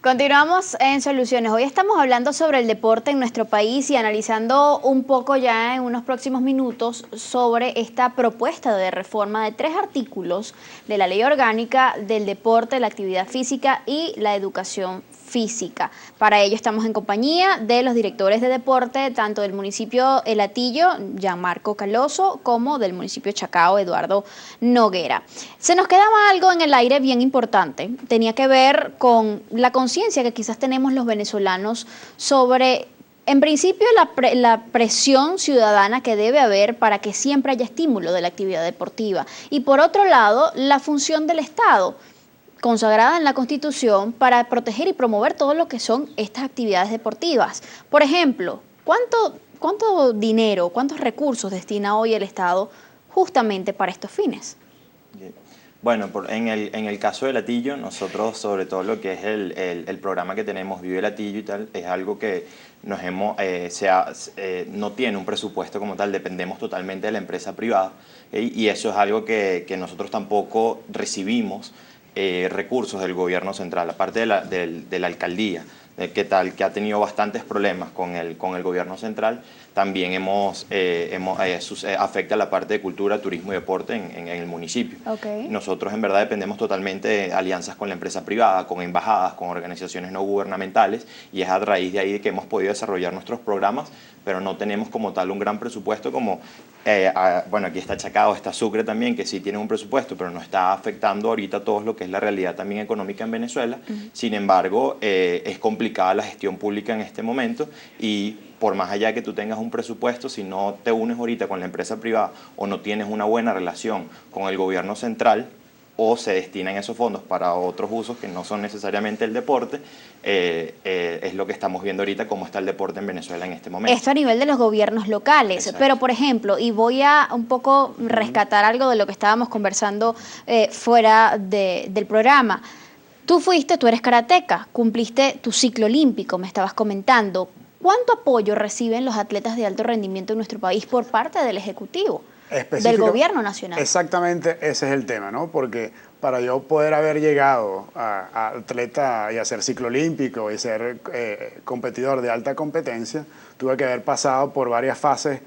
Continuamos en Soluciones. Hoy estamos hablando sobre el deporte en nuestro país y analizando un poco ya en unos próximos minutos sobre esta propuesta de reforma de 3 artículos de la Ley Orgánica del Deporte, la Actividad Física y la Educación Física. Para ello estamos en compañía de los directores de deporte, tanto del municipio El Hatillo, Gianmarco Caloso, como del municipio Chacao, Eduardo Noguera. Se nos quedaba algo en el aire bien importante. Tenía que ver con la conciencia que quizás tenemos los venezolanos sobre, en principio, la presión ciudadana que debe haber para que siempre haya estímulo de la actividad deportiva. Y por otro lado, la función del Estado, consagrada en la Constitución, para proteger y promover todo lo que son estas actividades deportivas. Por ejemplo, ¿cuánto dinero, cuántos recursos destina hoy el Estado justamente para estos fines? Bueno, en el caso del Hatillo, nosotros, sobre todo lo que es el programa que tenemos, Vive el Hatillo y tal, es algo que nos no tiene un presupuesto como tal, dependemos totalmente de la empresa privada, y eso es algo que nosotros tampoco recibimos recursos del gobierno central, aparte de la alcaldía, que ha tenido bastantes problemas con el gobierno central. También afecta la parte de cultura, turismo y deporte en el municipio. Okay. Nosotros en verdad dependemos totalmente de alianzas con la empresa privada, con embajadas, con organizaciones no gubernamentales, y es a raíz de ahí de que hemos podido desarrollar nuestros programas, pero no tenemos como tal un gran presupuesto como, bueno, aquí está Chacao, está Sucre también, que sí tienen un presupuesto, pero no está afectando ahorita todo lo que es la realidad también económica en Venezuela. Sin embargo, es complicada la gestión pública en este momento, y por más allá que tú tengas un presupuesto, si no te unes ahorita con la empresa privada o no tienes una buena relación con el gobierno central, o se destinan esos fondos para otros usos que no son necesariamente el deporte, es lo que estamos viendo ahorita, cómo está el deporte en Venezuela en este momento. Esto a nivel de los gobiernos locales. Exacto. Pero por ejemplo, y voy a un poco rescatar algo de lo que estábamos conversando fuera del programa. Tú eres karateca, cumpliste tu ciclo olímpico, me estabas comentando. ¿Cuánto apoyo reciben los atletas de alto rendimiento en nuestro país por parte del Ejecutivo, del Gobierno Nacional? Exactamente, ese es el tema, ¿no? Porque para yo poder haber llegado a atleta y a ser ciclo olímpico y ser competidor de alta competencia, tuve que haber pasado por varias fases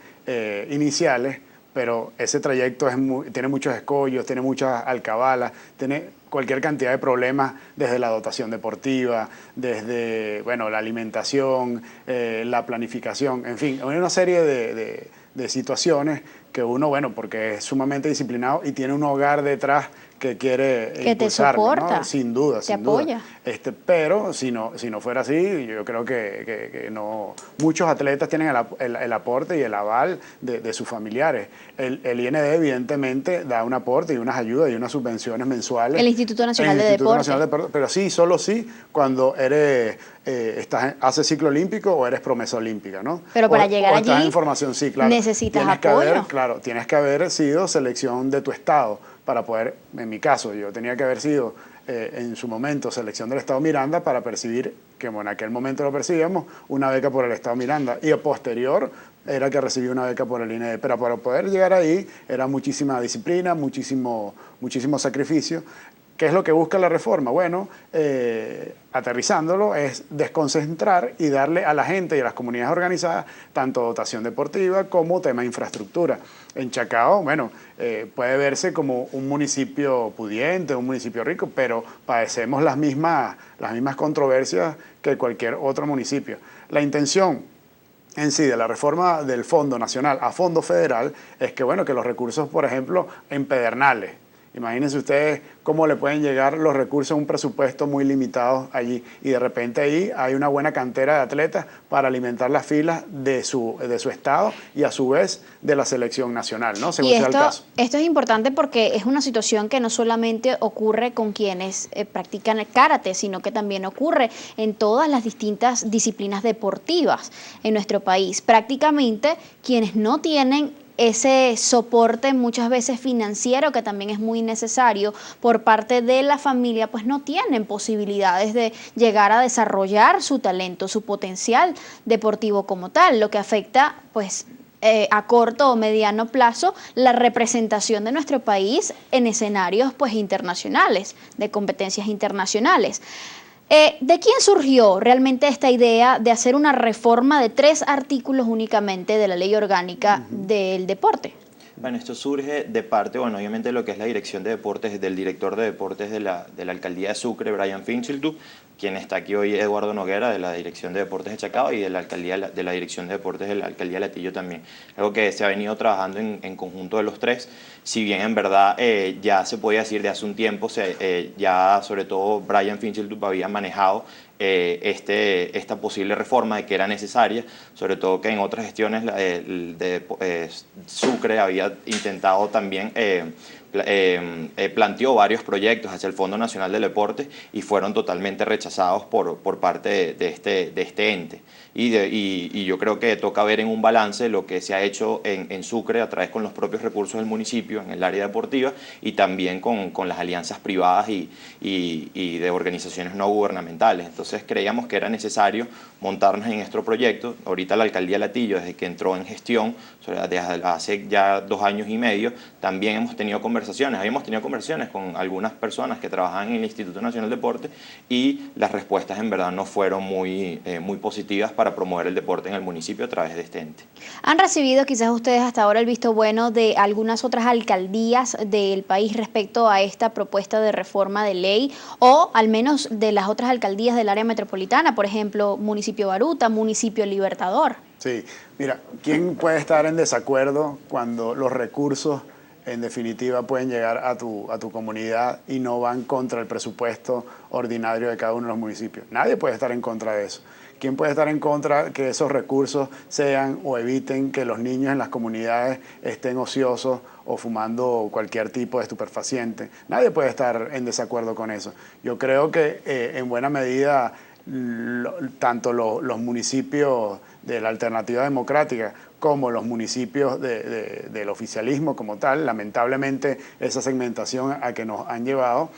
iniciales, pero ese trayecto tiene muchos escollos, tiene muchas alcabalas, tiene cualquier cantidad de problemas, desde la dotación deportiva, desde la alimentación, la planificación, en fin, hay una serie de situaciones que uno, porque es sumamente disciplinado y tiene un hogar detrás que quiere que te soporta, ¿no? Sin duda, te apoya. Pero si no fuera así, yo creo que no. Muchos atletas tienen el aporte y el aval de sus familiares. El IND evidentemente da un aporte y unas ayudas y unas subvenciones mensuales. El Instituto Nacional de Deporte. Pero sí, solo sí, cuando haces ciclo olímpico o eres promesa olímpica, ¿no? Pero para llegar allí, estás en formación, sí, claro. necesitas apoyo. Tienes que haber sido selección de tu estado para poder, en mi caso, yo tenía que haber sido en su momento selección del Estado Miranda para percibir, que en aquel momento lo percibíamos, una beca por el Estado Miranda, y a posterior era que recibí una beca por el INED, pero para poder llegar ahí era muchísima disciplina, muchísimo sacrificio. ¿Qué es lo que busca la reforma? Bueno, aterrizándolo, es desconcentrar y darle a la gente y a las comunidades organizadas tanto dotación deportiva como tema de infraestructura. En Chacao, puede verse como un municipio pudiente, un municipio rico, pero padecemos las mismas controversias que cualquier otro municipio. La intención en sí de la reforma del Fondo Nacional a Fondo Federal es que los recursos, por ejemplo, en Pedernales, imagínense ustedes cómo le pueden llegar los recursos a un presupuesto muy limitado allí, y de repente ahí hay una buena cantera de atletas para alimentar las filas de su estado y a su vez de la selección nacional, ¿no? Según sea el caso. Esto es importante porque es una situación que no solamente ocurre con quienes practican el karate, sino que también ocurre en todas las distintas disciplinas deportivas en nuestro país. Prácticamente quienes no tienen ese soporte muchas veces financiero, que también es muy necesario por parte de la familia, pues no tienen posibilidades de llegar a desarrollar su talento, su potencial deportivo como tal, lo que afecta pues a corto o mediano plazo la representación de nuestro país en escenarios pues internacionales, de competencias internacionales. ¿De quién surgió realmente esta idea de hacer una reforma de 3 artículos únicamente de la ley orgánica del deporte? Bueno, esto surge de parte, bueno, obviamente de lo que es la dirección de deportes, del director de deportes de la alcaldía de Sucre, Brian Fincheltu, quien está aquí hoy, Eduardo Noguera, de la dirección de deportes de Chacao, y de la alcaldía de la dirección de deportes de la alcaldía de Latillo también. Algo que se ha venido trabajando en conjunto de los tres, si bien en verdad ya se podía decir de hace un tiempo, ya sobre todo Brian Fincheltu había manejado esta posible reforma de que era necesaria, sobre todo que en otras gestiones Sucre había intentado también, planteó varios proyectos hacia el Fondo Nacional del Deporte y fueron totalmente rechazados por parte de este ente. Y yo creo que toca ver en un balance lo que se ha hecho en Sucre a través con los propios recursos del municipio en el área deportiva y también con las alianzas privadas y de organizaciones no gubernamentales. Entonces creíamos que era necesario montarnos en este proyecto. Ahorita la alcaldía de Latillo, desde que entró en gestión, desde hace ya 2 años y medio, también habíamos tenido conversaciones con algunas personas que trabajan en el Instituto Nacional del Deporte y las respuestas en verdad no fueron muy positivas para promover el deporte en el municipio a través de este ente. ¿Han recibido quizás ustedes hasta ahora el visto bueno de algunas otras alcaldías del país respecto a esta propuesta de reforma de ley o al menos de las otras alcaldías del área metropolitana, por ejemplo, municipio Baruta, municipio Libertador? Sí, mira, ¿quién puede estar en desacuerdo cuando los recursos en definitiva pueden llegar a tu comunidad y no van contra el presupuesto ordinario de cada uno de los municipios? Nadie puede estar en contra de eso. ¿Quién puede estar en contra que esos recursos sean o eviten que los niños en las comunidades estén ociosos o fumando cualquier tipo de estupefaciente? Nadie puede estar en desacuerdo con eso. Yo creo que en buena medida tanto los municipios de la alternativa democrática como los municipios del oficialismo como tal, lamentablemente esa segmentación a que nos han llevado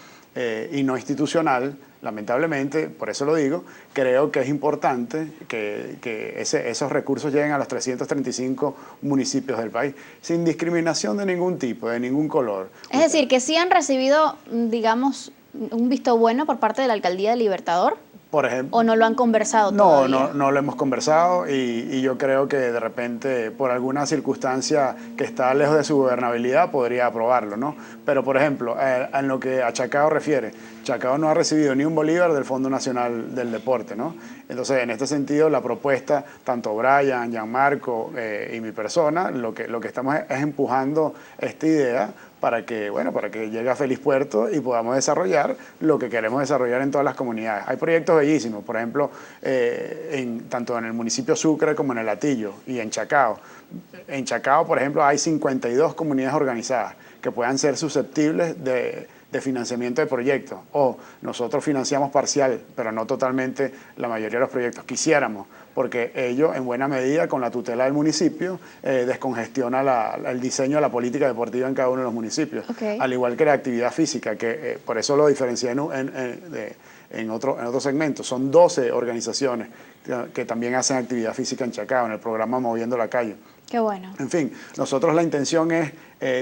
y no institucional, lamentablemente, por eso lo digo, creo que es importante que esos recursos lleguen a los 335 municipios del país, sin discriminación de ningún tipo, de ningún color. Es decir, que sí han recibido, digamos, un visto bueno por parte de la alcaldía de Libertador. Por ejemplo, ¿O no lo han conversado todavía? No lo hemos conversado y yo creo que de repente por alguna circunstancia que está lejos de su gobernabilidad podría aprobarlo, ¿no? Pero por ejemplo, en lo que a Chacao refiere, Chacao no ha recibido ni un bolívar del Fondo Nacional del Deporte, ¿no? Entonces, en este sentido, la propuesta, tanto Brian, Gianmarco y mi persona, lo que estamos es empujando esta idea para que llegue a feliz puerto y podamos desarrollar lo que queremos desarrollar en todas las comunidades. Hay proyectos bellísimos, por ejemplo, tanto en el municipio Sucre como en el Latillo y en Chacao. En Chacao, por ejemplo, hay 52 comunidades organizadas que puedan ser susceptibles de financiamiento de proyectos, o nosotros financiamos parcial, pero no totalmente la mayoría de los proyectos. Quisiéramos, porque ello en buena medida con la tutela del municipio descongestiona el diseño de la política deportiva en cada uno de los municipios, al igual que la actividad física, que por eso lo diferencié en otro segmento. Son 12 organizaciones que también hacen actividad física en Chacao, en el programa Moviendo la Calle. Qué bueno. En fin, nosotros la intención es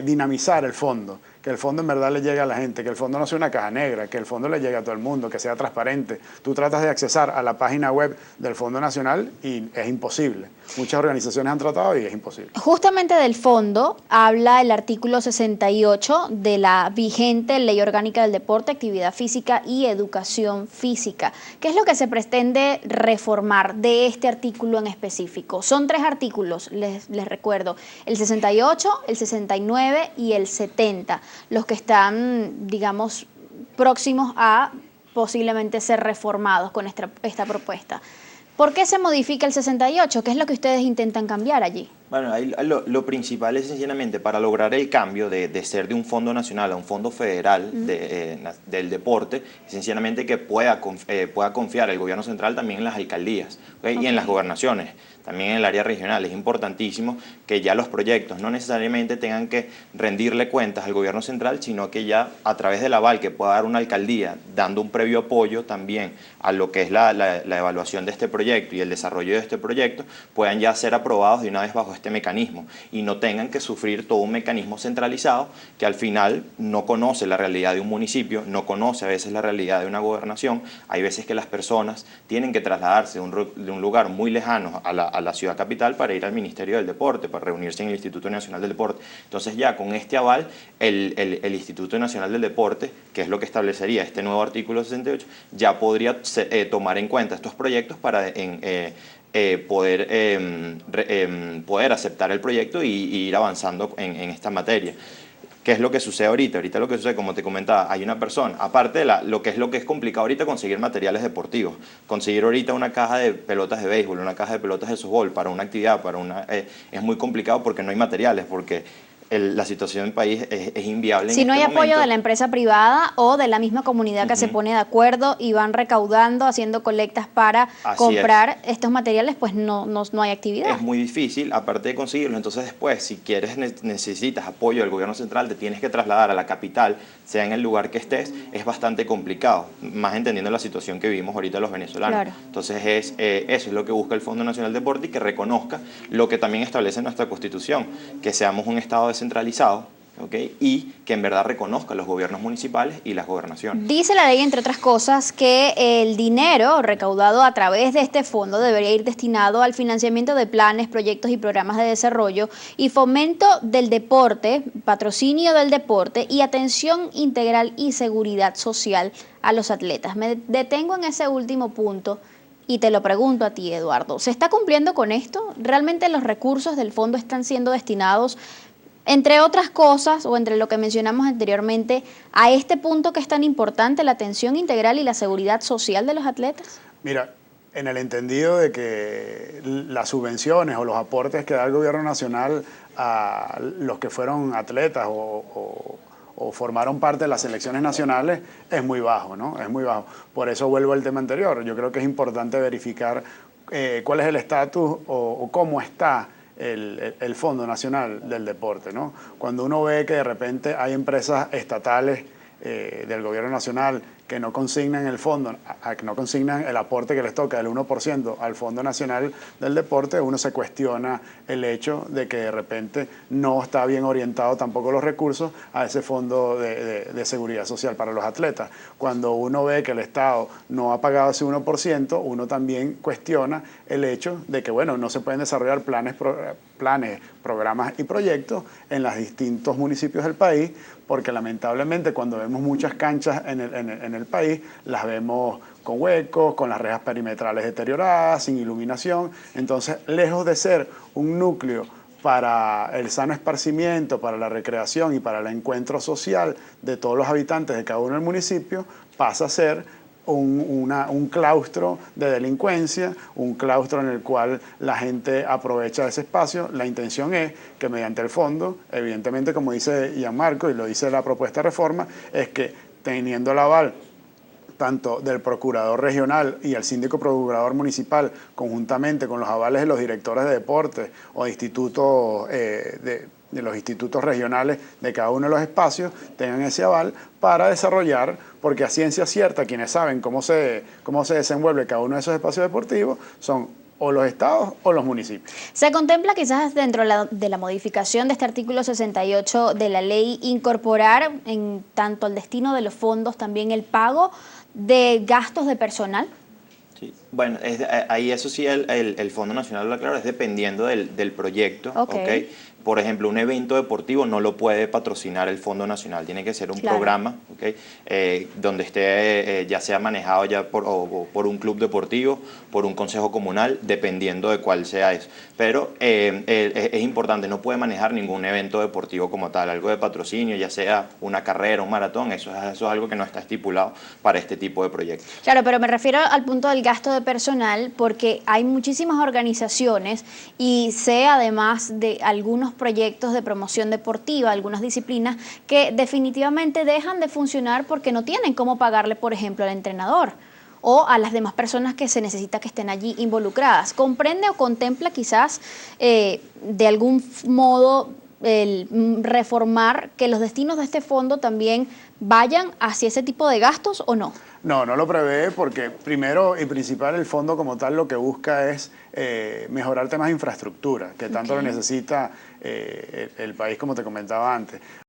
dinamizar el fondo, que el fondo en verdad le llegue a la gente, que el fondo no sea una caja negra, que el fondo le llegue a todo el mundo, que sea transparente. Tú tratas de accesar a la página web del Fondo Nacional y es imposible. Muchas organizaciones han tratado y es imposible. Justamente del fondo habla el artículo 68 de la vigente Ley Orgánica del Deporte, Actividad Física y Educación Física. ¿Qué es lo que se pretende reformar de este artículo en específico? Son 3 artículos, les recuerdo, el 68, el 69 y el 70, los que están, digamos, próximos a posiblemente ser reformados con esta propuesta. ¿Por qué se modifica el 68? ¿Qué es lo que ustedes intentan cambiar allí? Bueno, ahí lo principal es sencillamente para lograr el cambio de ser de un fondo nacional a un fondo federal del deporte, sencillamente que pueda confiar el gobierno central también en las alcaldías, y en las gobernaciones, también en el área regional. Es importantísimo que ya los proyectos no necesariamente tengan que rendirle cuentas al gobierno central, sino que ya a través del aval que pueda dar una alcaldía, dando un previo apoyo también a lo que es la evaluación de este proyecto y el desarrollo de este proyecto, puedan ya ser aprobados de una vez bajo este mecanismo y no tengan que sufrir todo un mecanismo centralizado que al final no conoce la realidad de un municipio, no conoce a veces la realidad de una gobernación. Hay veces que las personas tienen que trasladarse de un lugar muy lejano a la ciudad capital para ir al Ministerio del Deporte, para reunirse en el Instituto Nacional del Deporte. Entonces ya con este aval, el Instituto Nacional del Deporte, que es lo que establecería este nuevo artículo 68, ya podría tomar en cuenta estos proyectos para poder aceptar el proyecto y ir avanzando en esta materia. ¿Qué es lo que sucede ahorita? Ahorita lo que sucede, como te comentaba, hay una persona, aparte de lo que es complicado ahorita conseguir materiales deportivos, conseguir ahorita una caja de pelotas de béisbol, una caja de pelotas de softball para una actividad, es muy complicado porque no hay materiales, porque la situación del país es inviable. Si no hay apoyo de la empresa privada o de la misma comunidad que se pone de acuerdo y van recaudando, haciendo colectas para comprar estos materiales, pues no hay actividad. Es muy difícil, aparte de conseguirlo. Entonces después, si necesitas apoyo del gobierno central, te tienes que trasladar a la capital, sea en el lugar que estés, es bastante complicado, más entendiendo la situación que vivimos ahorita los venezolanos. Claro. Entonces eso es lo que busca el Fondo Nacional de Deporte y que reconozca lo que también establece nuestra Constitución, que seamos un Estado descentralizado, ¿okay? Y que en verdad reconozca los gobiernos municipales y las gobernaciones. Dice la ley, entre otras cosas, que el dinero recaudado a través de este fondo debería ir destinado al financiamiento de planes, proyectos y programas de desarrollo y fomento del deporte, patrocinio del deporte y atención integral y seguridad social a los atletas. Me detengo en ese último punto y te lo pregunto a ti, Eduardo. ¿Se está cumpliendo con esto? ¿Realmente los recursos del fondo están siendo destinados, entre otras cosas, o entre lo que mencionamos anteriormente, a este punto que es tan importante, la atención integral y la seguridad social de los atletas? Mira, en el entendido de que las subvenciones o los aportes que da el gobierno nacional a los que fueron atletas o formaron parte de las selecciones nacionales es muy bajo, ¿no? Es muy bajo. Por eso vuelvo al tema anterior. Yo creo que es importante verificar cuál es el estatus o cómo está el Fondo Nacional del Deporte, ¿no? Cuando uno ve que de repente hay empresas estatales del gobierno nacional que no consignan el fondo, que no consignan el aporte que les toca del 1% al Fondo Nacional del Deporte, uno se cuestiona el hecho de que de repente no está bien orientado tampoco los recursos a ese fondo de seguridad social para los atletas. Cuando uno ve que el Estado no ha pagado ese 1%, uno también cuestiona el hecho de que, bueno, no se pueden desarrollar planes, programas y proyectos en los distintos municipios del país, porque lamentablemente cuando vemos muchas canchas en el país, las vemos con huecos, con las rejas perimetrales deterioradas, sin iluminación. Entonces, lejos de ser un núcleo para el sano esparcimiento, para la recreación y para el encuentro social de todos los habitantes de cada uno del municipio, pasa a ser un claustro de delincuencia, un claustro en el cual la gente aprovecha ese espacio. La intención es que mediante el fondo, evidentemente, como dice Gianmarco y lo dice la propuesta de reforma, es que teniendo el aval tanto del procurador regional y el síndico procurador municipal, conjuntamente con los avales de los directores de deportes o de institutos de los institutos regionales de cada uno de los espacios, tengan ese aval para desarrollar, porque a ciencia cierta quienes saben cómo se desenvuelve cada uno de esos espacios deportivos son o los estados o los municipios. ¿Se contempla quizás dentro de la modificación de este artículo 68 de la ley incorporar en tanto el destino de los fondos también el pago de gastos de personal? Sí. Bueno, ahí eso sí el Fondo Nacional lo aclara, es dependiendo del proyecto. Okay. Por ejemplo, un evento deportivo no lo puede patrocinar el Fondo Nacional, tiene que ser un programa, ¿okay? Donde esté ya sea manejado ya por un club deportivo, por un consejo comunal, dependiendo de cuál sea eso. Pero es importante, no puede manejar ningún evento deportivo como tal, algo de patrocinio, ya sea una carrera, un maratón, eso es algo que no está estipulado para este tipo de proyectos. Claro, pero me refiero al punto del gasto de personal, porque hay muchísimas organizaciones y sé además de algunos proyectos de promoción deportiva, algunas disciplinas que definitivamente dejan de funcionar porque no tienen cómo pagarle, por ejemplo, al entrenador o a las demás personas que se necesita que estén allí involucradas. ¿Comprende o contempla quizás de algún modo reformar que los destinos de este fondo también vayan hacia ese tipo de gastos o no? No, no lo prevé porque primero y principal el fondo como tal lo que busca es mejorar temas de infraestructura, que tanto lo necesita el país como te comentaba antes.